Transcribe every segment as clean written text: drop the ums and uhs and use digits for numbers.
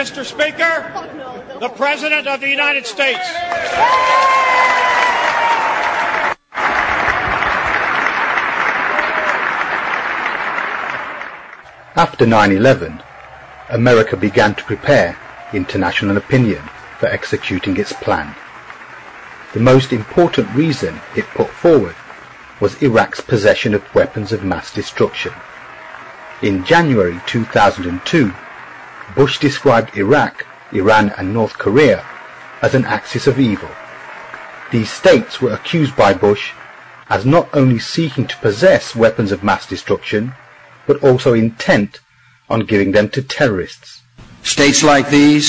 Mr. Speaker, the President of the United States. After 9/11, America began to prepare international opinion for executing its plan. The most important reason it put forward was Iraq's possession of weapons of mass destruction. In January 2002, Bush described Iraq, Iran and North Korea as an axis of evil. These states were accused by Bush as not only seeking to possess weapons of mass destruction, but also intent on giving them to terrorists. States like these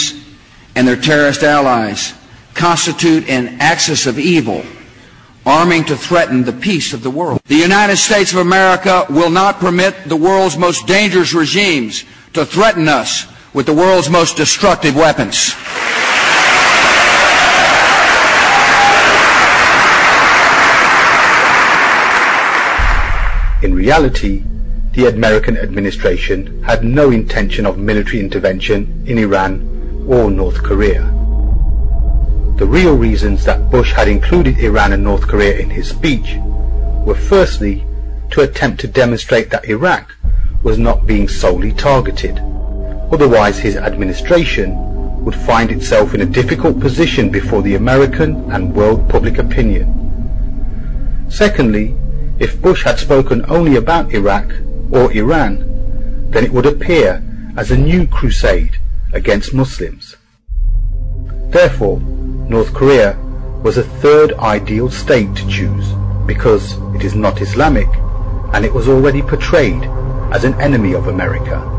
and their terrorist allies constitute an axis of evil, arming to threaten the peace of the world. The United States of America will not permit the world's most dangerous regimes to threaten us with the world's most destructive weapons. In reality, the American administration had no intention of military intervention in Iran or North Korea. The real reasons that Bush had included Iran and North Korea in his speech were firstly to attempt to demonstrate that Iraq was not being solely targeted. Otherwise his administration would find itself in a difficult position before the American and world public opinion. Secondly, if Bush had spoken only about Iraq or Iran, then it would appear as a new crusade against Muslims. Therefore, North Korea was a third ideal state to choose because it is not Islamic and it was already portrayed as an enemy of America.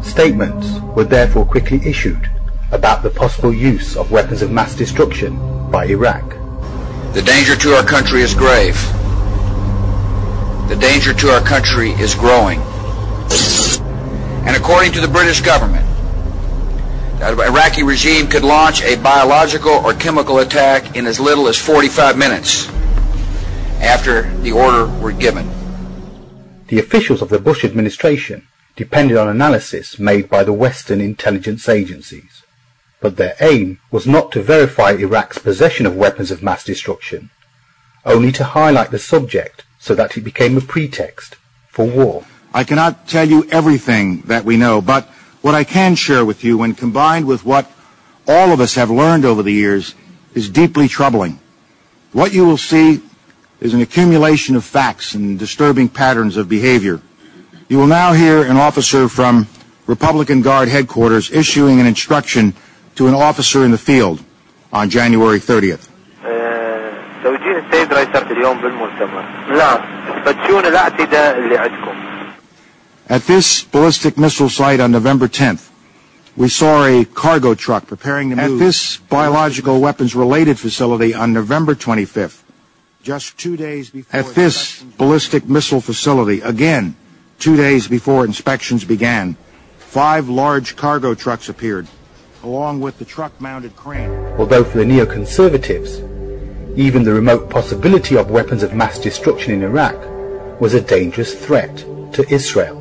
Statements were therefore quickly issued about the possible use of weapons of mass destruction by Iraq. The danger to our country is grave. The danger to our country is growing. And according to the British government, the Iraqi regime could launch a biological or chemical attack in as little as 45 minutes after the order were given. The officials of the Bush administration depended on analysis made by the Western intelligence agencies, but their aim was not to verify Iraq's possession of weapons of mass destruction, only to highlight the subject so that it became a pretext for war. I cannot tell you everything that we know, but what I can share with you, when combined with what all of us have learned over the years, is deeply troubling. What you will see is an accumulation of facts and disturbing patterns of behavior. You will now hear an officer from Republican Guard headquarters issuing an instruction to an officer in the field on January 30th. توجيه السيد رئيس اليوم بالمؤتمر. نعم، فتشون الاعتداء اللي عندكم. At this ballistic missile site on November 10th, we saw a cargo truck preparing to move. At this biological weapons-related facility on November 25th, just 2 days before... At this ballistic missile facility, again, 2 days before inspections began, 5 large cargo trucks appeared, along with the truck-mounted crane. Although for the neoconservatives, even the remote possibility of weapons of mass destruction in Iraq was a dangerous threat to Israel,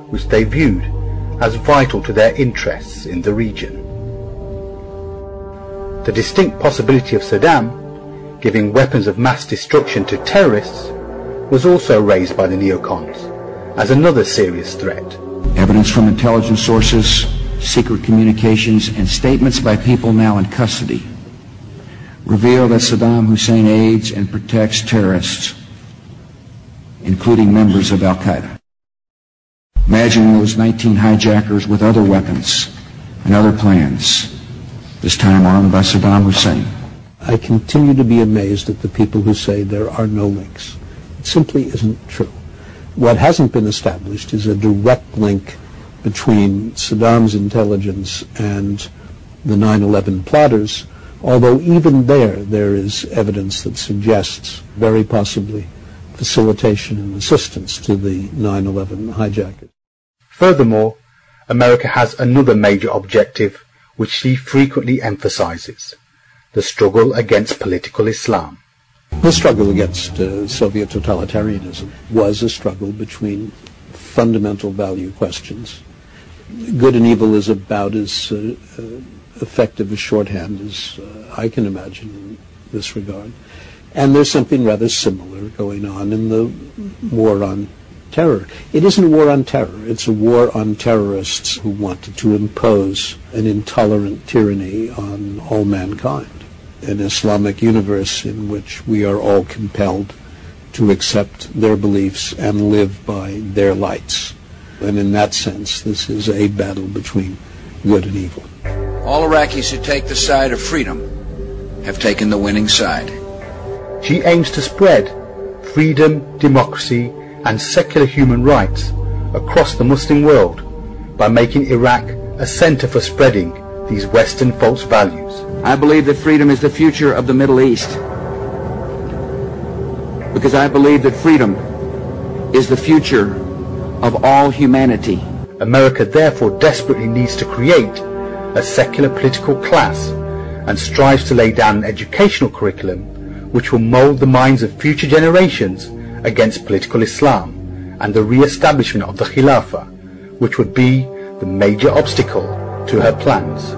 which they viewed as vital to their interests in the region. The distinct possibility of Saddam giving weapons of mass destruction to terrorists was also raised by the neocons as another serious threat. Evidence from intelligence sources, secret communications, and statements by people now in custody reveal that Saddam Hussein aids and protects terrorists, including members of Al-Qaeda. Imagine those 19 hijackers with other weapons and other plans, this time armed by Saddam Hussein. I continue to be amazed at the people who say there are no links. It simply isn't true. What hasn't been established is a direct link between Saddam's intelligence and the 9/11 plotters, although even there is evidence that suggests very possibly facilitation and assistance to the 9/11 hijackers. Furthermore, America has another major objective which she frequently emphasizes: the struggle against political Islam. The struggle against Soviet totalitarianism was a struggle between fundamental value questions good and evil is about as effective a shorthand as I can imagine in this regard. And there's something rather similar going on in the war on terror. It isn't a war on terror. It's a war on terrorists who wanted to impose an intolerant tyranny on all mankind. An Islamic universe in which we are all compelled to accept their beliefs and live by their lights. And in that sense, this is a battle between good and evil. All Iraqis who take the side of freedom have taken the winning side. She aims to spread freedom, democracy, and secular human rights across the Muslim world by making Iraq a center for spreading these Western false values. I believe that freedom is the future of the Middle East, because I believe that freedom is the future of all humanity. America therefore desperately needs to create a secular political class and strives to lay down an educational curriculum which will mold the minds of future generations against political Islam and the re-establishment of the Khilafah, which would be the major obstacle to her plans.